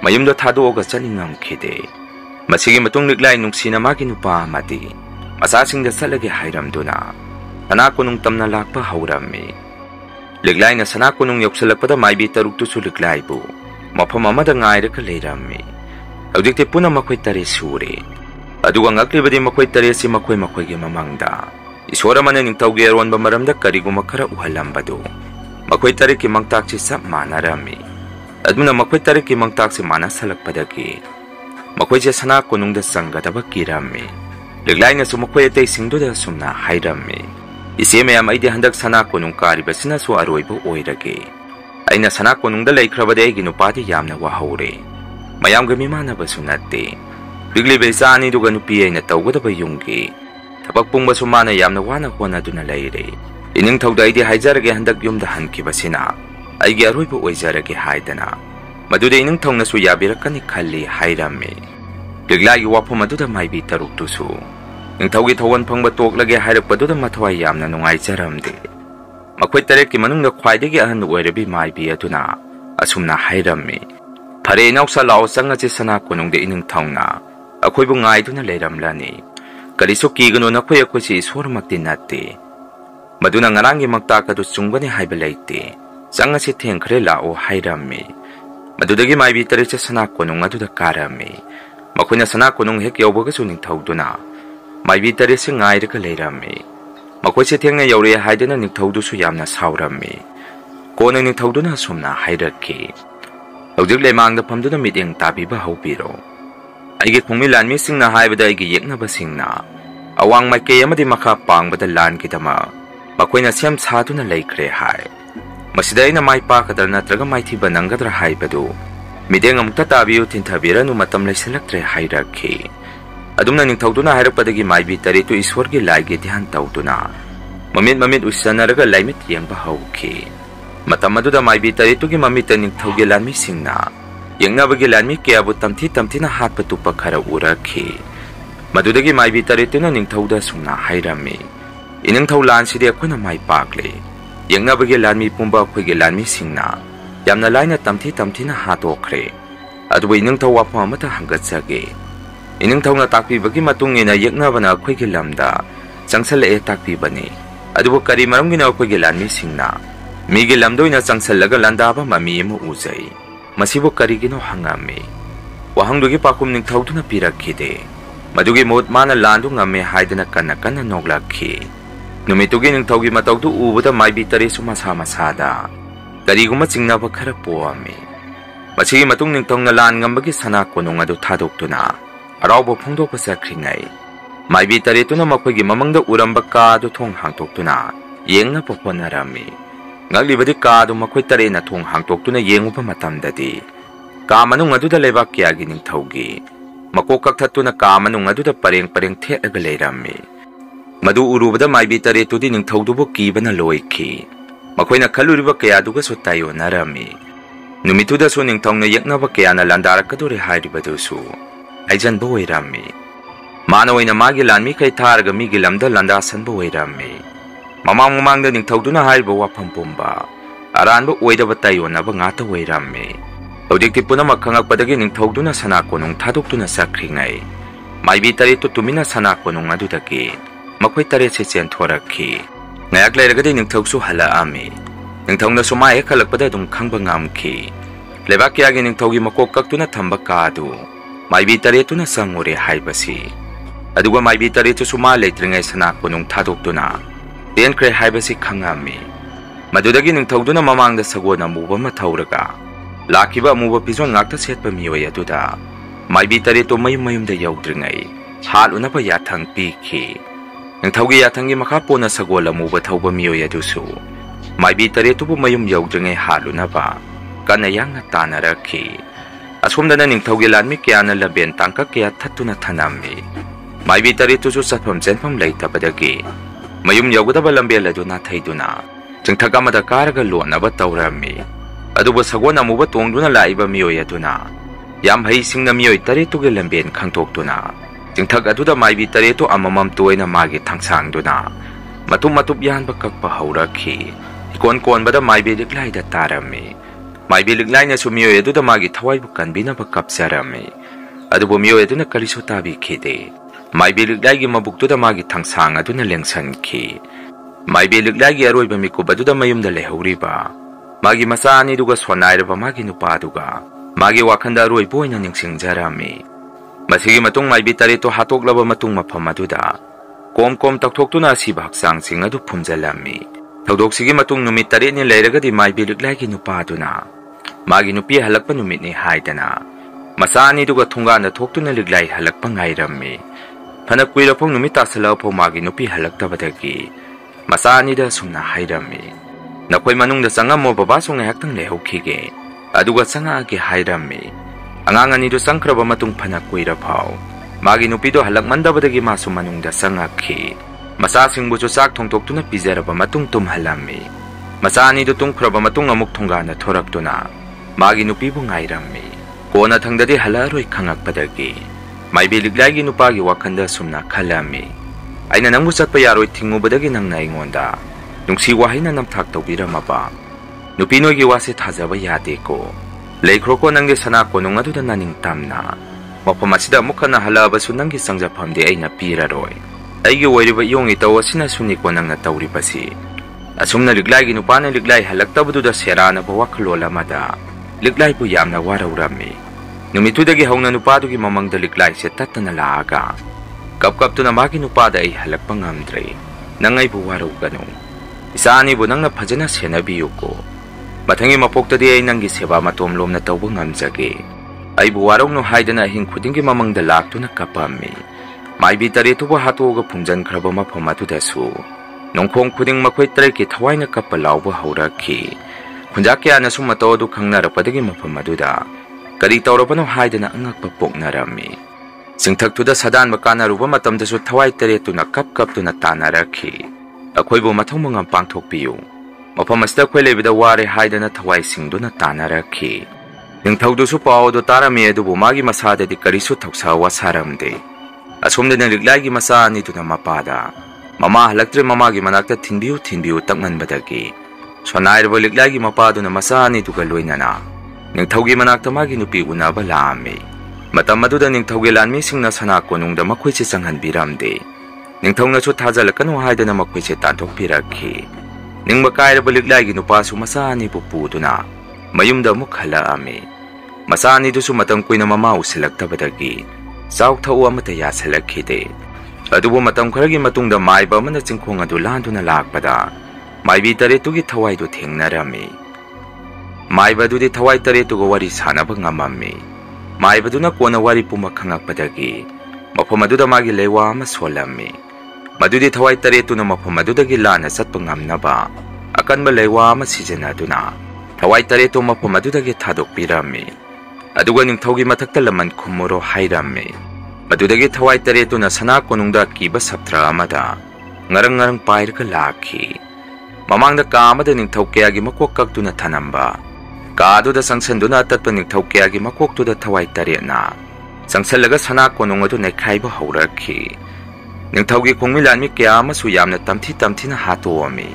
mayumda thado ga chaningam khide masigi matung liglai nuksina magi nupa amati masasingda salage hairamduna sana kunung tamna lakpa haurami liglai na sana kunung yoksalakpada maibi taruktu su liglai bu mafam amada ngairaka leirami hawjikte puna makhoi tare sure aduga ngaklibadi makhoi tare si makhoi ge mamangda isora mana ningtauge ronba maramda kariguma khara uhalambadu makhoi tare ki mangtak chi sap manarami aduna makhoi tare ki mangtak si mana salakpadagi makhoi je sana kunung da sangadaba kirami liglai na su makhoi atei singdo da sumna hairami ise mayam aide handak sana kunung karibasina su aroibo oirage aina sana kunung da laikhrabade ai gi nupadi yamna wahore mayam ga mimana basu natte ligli besani duga nupi aina tawgada bayungi thabak pungba su mana yamna wana hona duna leire ining thawda aide haijarage handak yumda hankibasina aigi aroibo oijarage haidana madude ining thawna su yabirakani khalli hairami liglai wapho maduda maibi taruktu su ning thawgi thawan phangba toklage hairakpaduda mathwai yamna nungai jaramde makhoi tarek ki manungda khwaidagi ahan oirabi maibi aduna asumna hairami phare nausa lao sanga che sana konungde ining thawna akhoibu ngaiduna leiramlani kariso kigano nakhoi akhoisi sormakti natte maduna ngarangi makta kadu chungbani haiba leite sanga se thengkhre lao hairami madudagi maibi tare che sana konung aduda karami makhoina sana konung hek yawbaga suning thawduna maibi tare se ngairaka leirami makhoi se thengna yawre haidana ning thawdu su yamna saurami kona ning thawduna sumna hairakki hawjik lemangda phamduna mideng tabiba hawbiro aigi khungmi lanmi singna haibada aigi yeknaba singna awang maike amadi makha pangbada lan kidama makhoina sem chaduna laikre hai masida ina mai pa kadar natraga maithi banangadra haibadu mideng amukta tabiu tinthabira nu matam laisalaktre hairakki adumna ning thawduna hairakpadagi maibi tare tu iswargi laigi dhyan tawduna mamit usanaraga laimit yengba hawki matam aduda maibi tare tu gi mamit ning thawgi lanmi singna yengnabagi lanmi kyabu tamthina hatpa tupa khara urakhi madudagi maibi tare tu na ning thawda sumna hairami ining thaw lan sidi akhona mai pakle yengnabagi lanmi pumba khoigi lanmi singna yamna laina tamthina hatokre adubai ining thaw wapha amata hangatsage ining thawna takpi bagi matung ina yeknabana khoigi lamda changsal e takpi bani adubu kari maramgina khoigi lanmi singna migi lamdoina changsallaga landaba mami emu uzai masibo karigino hangami wahangdugi pakum ning thawduna pirakhide Madugi mot mana landu ngame haidana kana noglakhi. Numitugi ningthaugi mataudu ubada maibi tari sumasa masada. Kariguma chingnaba khara poami. Masigi matung ningthongna lan ngambagi sana konung adu thadoktuna araubo phongdokpa sakringai. Maibi tari tuna makhoi gi mamangda uramba ka adu thong hangtoktuna yengna poponarami. Ngaglibadi ka adu makhoi tare na thong hangtoktuna yenguba matamdadi ka manung adu da lebak kya gi ningthaugi makok kakthatuna ka manung adu da pareng thetaga leirami. Madu urubada maibi tare tudi ningthaudubo kibana loikhi. Makhoina khaluriba kya duga sotayo narami. Numituda su ningthongna yeknaba kya na landarakadore hairibadusu aijanba oirami. Mana oina magi lanmi kai tharga migi lamda landa sanba oirami. Mamangda ningthauduna hairiba wafam pumba aranba oidaba tayonaba ngata oirami. Hojikti punamak khangakpadagi ningthauduna sana konung thadoktuna sakringai. Maibi tare to tumina sana konung adudagi makhoi tare se chenthoraki. Ngayak lairagadi ningthausu halaami. Ningthongna sumai khalakpada dum khangba ngamki. Lebak kyagi ningthaugi makok kaktuna thamba kaadu maibi tare tuna sangore haibasi. Aduga maibi tare tu suma leitringai sana konung thadoktuna tenkre haibasi khangami. Madudagi ningthauduna mamangda sagona muba mathauraga lakiba amuba pizon ngakta setpa mioi aduda maibi tare to mayum-mayumda yaudringai hal unapa yathang pikhi. Ningthaugi yathangi makha pona sagola muba thauba mioi adusu maibi tare tubu mayum yaudringai hal unapa kana yangna tanarakhi. Asomdana ningthaugi lanmi kyana laben tangka kya thattuna thanami. Maibi tare tusu satpham chenpham leitabadagi mayum yaugdaba lambel aduna thaiduna chingthak amada karaga lonaba taurami. Aduba sagona muba tongduna laiba mioi aduna yam hai singna mioi tare tuge lamben khangtoktuna chingthak aduda maibi tare to amamam toina magi thangsangduna matup yanba kakpa haurakhi. Ikon bada maibi liklai da tarami. Maibi liklai na sumioi aduda magi thawai bukan bina ba kapsarami. Adubo mioi aduna kariso tabi khide. Maibi liklai gi mabuktuda magi thangsang aduna lengsanki. Maibi liklai gi aroiba mikub aduda mayumda lehauriba magi masani duga sonairaba magi nupaduga magi wakhanda aroi boina ningsingjarami. Masigi matung maibi tare to hatoklaba matung mafam aduda kom takthokuna siba haksang adu phumjalami. Thaudoksigi matung numit tare ni leiragadi maibi liklai gi nupaduna magi nupi halakpa numit ni haidana masani duga thungana thoktuna liklai halakpa ngairami. Phana kuirapong numit tasalapho magi nupi halaktabadagi masani da sumna hairami. Nakhoi manungda sangamo babaso ngayaktang lehokhige aduga sangagi hairami. Angang anido sangkraba matung phana kuiraphaw magi nupido halakmandabadagi masu manungda sangakhi. Masa singbucho sak thongtoktuna pijaraba matung tumhalami. Masa anido tungkraba matung amuk thongana thoraktuna magi nupibu ngairami. Kona thangdadi halaroi khangakpadagi maibi liklai gi nupagi wakhanda sumna khalami. Aina nangbu chatpa yaroi thingubadagi nangna ingonda nungsi wahina namthak tawbiramaba. Nupi noigi wase thajaba yadeko. Leikroko nangge sana konung aduda naning tamna mafam asida mukhana halabasu nanggi sangjaphamde aina piraroi. Aigi oiriba yongi taw asina suniko nangna tawribasi. Asumna liklai gi nupana liklai halaktabaduda serana ba wakhalola mada liklai pu yamna waraurami. Numitudagi hauna nupadugi mamangda liklai se tattana laaga kaptuna magi nupada ay halakpa ngamdre nangay bu warugano. Isaani bu nangna phajana senabiyuko. Mathangi mapoktadi ay nanggi seba matomlom na tawba ngamjage. Ay bu warog no haidana hing khudingi mamangda lakto na kapami. Maibi tare tuba hatuoga phumjan khraba mafam adudasu nongkhong khuding makhoi tare ki thawai na kappa lawba haurakhi. Khunjak kya na sumato du khangnarapadagi mafam aduda kari tawrabano haidana angakpa poknarami. Singthaktuda sadan makana ruba matamdasu thawai tare tuna kap tuna tanarakhi. Akhoibu mathong mangam pangthokpiyu. Mafam asida khoi lebida ware haidana thawai singduna tanarakhi. Ningthaudusu pawdo tarami adubu magi masadadi karisu thoksa wasaramde. Asomdana liklai gi masa ani tuna mapada mama halaktre mama gi manakta thinbiu takmanbadagi sonairbo liklai gi mapaduna masa ani tuga loinana ningthaugi manakta magi nupi unaba laami. Matam aduda ningthaugi lanmi singna sana konungda makhoise changhanbiramde. Ningthongna su thajalakanu haidana makhoise tanthokpirakhi. Ningba kairaba liklai gi nupasu masa ani pupuduna mayumda mukhala ami. Masa ani dusu matam kuina mama usilaktabadagi ꯆꯥꯎ ꯊꯛꯎ ꯑꯃꯠꯇ ꯌꯥꯁꯤꯜꯂꯛꯈꯤꯗꯦ꯫ ꯑꯗꯨꯕꯨ ꯃꯇꯝ ꯈꯔꯒꯤ ꯃꯇꯨꯡꯗ ꯃꯥꯏꯕ ꯑꯃꯅ ꯆꯤꯡꯈꯣꯡ ꯑꯗꯨ ꯂꯥꯟꯗꯨꯅ ꯂꯥꯛꯄꯗ ꯃꯥꯏꯕꯤ ꯇꯔꯦꯠꯇꯨꯒꯤ ꯊꯋꯥꯏꯗꯨ ꯊꯦꯡꯅꯔꯝꯃꯤ꯫ ꯃꯥꯏꯕ ꯑꯗꯨꯗꯤ ꯊꯋꯥꯏ ꯇꯔꯦꯠꯇꯨꯒ ꯋꯥꯔꯤ ꯁꯥꯟꯅꯕ ꯉꯝꯃꯝꯃꯤ꯫ ꯃꯥꯏꯕꯗꯨꯅ ꯀꯣꯟꯅ ꯋꯥꯔꯤ ꯄꯨꯝꯕ ꯈꯪꯂꯛꯄꯗꯒꯤ ꯃꯐꯝ ꯑꯗꯨꯗ ꯃꯥꯒꯤ ꯂꯩꯋꯥ ꯑꯃ ꯁꯣꯜꯂꯝꯃꯤ꯫ ꯃꯗꯨꯗꯤ ꯊꯋꯥꯏ ꯇꯔꯦꯠꯇꯨꯅ ꯃꯐꯝ ꯑꯗꯨꯗꯒꯤ ꯂꯥꯟꯅ ꯆꯠꯄ ꯉꯝꯅꯕ ꯑꯀꯟꯕ ꯂꯩꯋꯥ ꯑꯃ ꯁꯤꯖꯤꯟꯅꯗꯨꯅ ꯊꯋꯥꯏ ꯇꯔꯦꯠꯇꯨ ꯃꯐꯝ ꯑꯗꯨꯗꯒꯤ ꯊꯥꯗꯣꯛꯄꯤꯔꯝꯃꯤ꯫ ꯑꯗꯨꯒ ꯅꯤꯡꯊꯧꯒꯤ ꯃꯊꯛꯇ ꯂꯃꯟ ꯈꯨꯝꯃꯨꯔꯣ ꯍꯥꯏꯔꯝꯃꯤ꯫ ꯃꯗꯨꯗꯒꯤ ꯊꯋꯥꯏ ꯇꯔꯦꯠꯇꯨꯅ ꯁꯅꯥ ꯀꯣꯅꯨꯡꯗ ꯑꯀꯤꯕ ꯁꯞꯇ꯭ꯔ ꯑꯃꯗ ꯉꯔꯪ ꯉꯔꯪ ꯄꯥꯏꯔꯒ ꯂꯥꯛꯈꯤ꯫ ꯃꯃꯥꯡꯗ ꯀꯥ ꯑꯃꯗ ꯅꯤꯡꯊꯧ ꯀꯌꯥꯒꯤ ꯃꯀꯣꯛ ꯀꯛꯇꯨꯅ ꯊꯅꯝꯕ, ꯀꯥ ꯑꯗꯨꯗ ꯆꯪꯁꯟꯗꯨꯅ ꯑꯇꯠꯄ ꯅꯤꯡꯊꯧ ꯀꯌꯥꯒꯤ ꯃꯀꯣꯛꯇꯨꯗ ꯊꯋꯥꯏ ꯇꯔꯦꯠꯅ ꯆꯪꯁꯜꯂꯒ ꯁꯅꯥ ꯀꯣꯅꯨꯡ ꯑꯗꯨ ꯅꯩꯈꯥꯏꯕ ꯍꯧꯔꯛꯈꯤ꯫ ꯅꯤꯡꯊꯧꯒꯤ ꯈꯣꯡꯃꯤ ꯂꯥꯟꯃꯤ ꯀꯌꯥ ꯑꯃꯁꯨ ꯌꯥꯝꯅ ꯇꯝꯊꯤꯅ ꯍꯥꯠꯇꯣꯛꯑꯝꯃꯤ꯫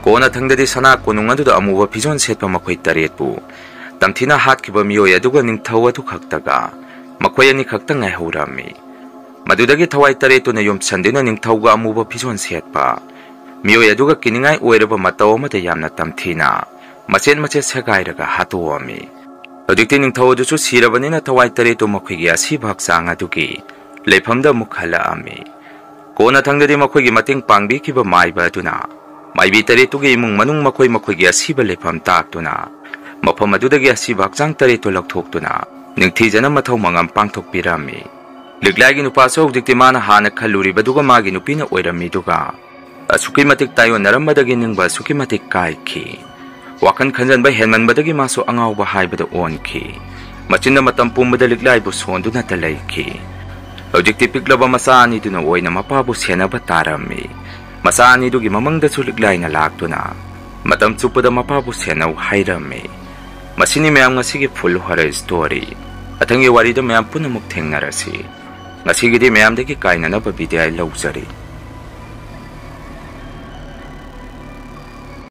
ꯀꯣꯟꯅ ꯊꯪꯗꯗꯤ ꯁꯅꯥ ꯀꯣꯅꯨꯡ ꯑꯗꯨꯗ ꯑꯃꯨꯕ ꯐꯤꯖꯣꯜ ꯁꯦꯠꯄ ꯃꯈꯣꯏ ꯇꯔꯦꯠꯄꯨ ꯇꯝꯊꯤꯅ ꯍꯥꯠꯈꯤꯕ ꯃꯤꯑꯣꯏ ꯑꯗꯨꯒ ꯅꯤꯡꯊꯧ ꯑꯗꯨ ꯈꯛꯇꯒ ꯃꯈꯣꯏ ꯑꯅꯤ ꯈꯛꯇ ꯉꯥꯏꯍꯧꯔꯝꯃꯤ꯫ ꯃꯗꯨꯗꯒꯤ ꯊꯋꯥꯏ ꯇꯔꯦꯠꯇꯨꯅ ꯌꯨꯝꯁꯟꯗꯨꯅ ꯅꯤꯡꯊꯧꯒ ꯑꯃꯨꯕ ꯐꯤꯖꯣꯜ ꯁꯦꯠꯄ ꯃꯤꯑꯣꯏ ꯑꯗꯨꯒ ꯀꯤꯅꯤꯡꯉꯥꯏ ꯑꯣꯏꯔꯕ ꯃꯇꯧ ꯑꯃꯗ ꯌꯥꯝꯅ ꯇꯝꯊꯤꯅ ꯃꯆꯦꯠ ꯃꯆꯦꯠ ꯁꯦꯒꯥꯏꯔꯒ ꯍꯥꯠꯇꯣꯛꯑꯝꯃꯤ꯫ ꯍꯧꯖꯤꯛꯇꯤ ꯅꯤꯡꯊꯧ ꯑꯗꯨꯁꯨ ꯁꯤꯔꯕꯅꯤꯅ ꯊꯋꯥꯏ ꯇꯔꯦꯠꯇꯨ ꯃꯈꯣꯏꯒꯤ ꯑꯁꯤꯕ ꯍꯛꯆꯥꯡ ꯑꯗꯨꯒꯤ ꯂꯩꯐꯝꯗ ꯑꯃꯨꯛ ꯍꯜꯂꯛꯑꯝꯃꯤ꯫ ꯀꯣꯟꯅ ꯊꯪꯗꯗꯤ ꯃꯈꯣꯏꯒꯤ ꯃꯇꯦꯡ ꯄꯥꯡꯕꯤꯈꯤꯕ ꯃꯥꯏꯕ ꯑꯗꯨꯅ ꯃꯥꯏꯕꯤ ꯇꯔꯦꯠꯇꯨꯒꯤ ꯏꯃꯨꯡ ꯃꯅꯨꯡ ꯃꯈꯣꯏꯒꯤ ꯑꯁꯤꯕ ꯂꯩꯐꯝ ꯇꯥꯛꯇꯨꯅ ꯃꯐꯝ ꯑꯗꯨꯗꯒꯤ ꯑꯁꯤꯕ ꯍꯛꯆꯥꯡ ꯇꯔꯦꯠꯇꯨ ꯂꯧꯊꯣꯛꯇꯨꯅ ꯅꯤꯡꯊꯤꯖꯅ ꯃꯊꯧ ꯃꯉꯝ ꯄꯥꯡꯊꯣꯛꯄꯤꯔꯝꯃꯤ꯫ ꯂꯤꯛꯂꯥꯏꯒꯤ ꯅꯨꯄꯥꯁꯨ ꯍꯧꯖꯤꯛꯇꯤ ꯃꯥꯅ ꯍꯥꯟꯅ ꯈꯜꯂꯨꯔꯤꯕꯗꯨꯒ ꯃꯥꯒꯤ ꯅꯨꯄꯤꯅ ꯑꯣꯏꯔꯝꯃꯤꯗꯨꯒ ꯑꯁꯨꯛꯀꯤ ꯃꯇꯤꯛ ꯇꯥꯏꯌꯣꯟꯅꯔꯝꯕꯗꯒꯤ ꯅꯤꯡꯕ ꯑꯁꯨꯛꯀꯤ ꯃꯇꯤꯛ ꯀꯥꯏꯈꯤ꯫ ꯋꯥꯈꯜ ꯈꯟꯖꯟꯕ ꯍꯦꯟꯃꯟꯕꯗꯒꯤ ꯃꯥꯁꯨ ꯑꯉꯥꯎꯕ ꯍꯥꯏꯕꯗ ꯑꯣꯟꯈꯤ꯫ ꯃꯆꯤꯟꯅ ꯃꯇꯝ ꯄꯨꯝꯕꯗ ꯂꯤꯛꯂꯥꯏꯕꯨ ꯁꯣꯟꯗꯨꯅꯇ ꯂꯩꯈꯤ꯫ ꯍꯧꯖꯤꯛꯇꯤ ꯄꯤꯛꯂꯕ ꯃꯆꯥ ꯑꯅꯤꯗꯨꯅ ꯑꯣꯏꯅ ꯃꯄꯥꯕꯨ ꯁꯦꯟꯅꯕ ꯇꯥꯔꯝꯃꯤ꯫ ꯃꯆꯥ ꯑꯅꯤꯗꯨꯒꯤ ꯃꯃꯪꯗꯁꯨ ꯂꯤꯛꯂꯥꯏꯅ ꯂꯥꯛꯇꯨꯅ ꯃꯇꯝ ꯆꯨꯞꯄꯗ ꯃꯄꯥꯕꯨ ꯁꯦꯟꯅꯧ ꯍꯥꯏꯔꯝꯃꯤ꯫ ꯃꯁꯤꯅꯤ ꯃꯌꯥꯝ ꯉꯁꯤꯒꯤ ꯐꯨꯜ ꯍꯣꯔꯔ ꯁ꯭ꯇꯣꯔꯤ꯫ ꯃꯊꯪꯒꯤ ꯋꯥꯔꯤꯗ ꯃꯌꯥꯝ ꯄꯨꯟꯅꯃꯨꯛ ꯊꯦꯡꯅꯔꯁꯤ꯫ ꯉꯁꯤꯒꯤꯗꯤ ꯃꯌꯥꯝꯗꯒꯤ ꯀꯥꯏꯅꯅꯕ ꯕꯤꯗꯥꯏ ꯂꯧꯖꯔꯤ꯫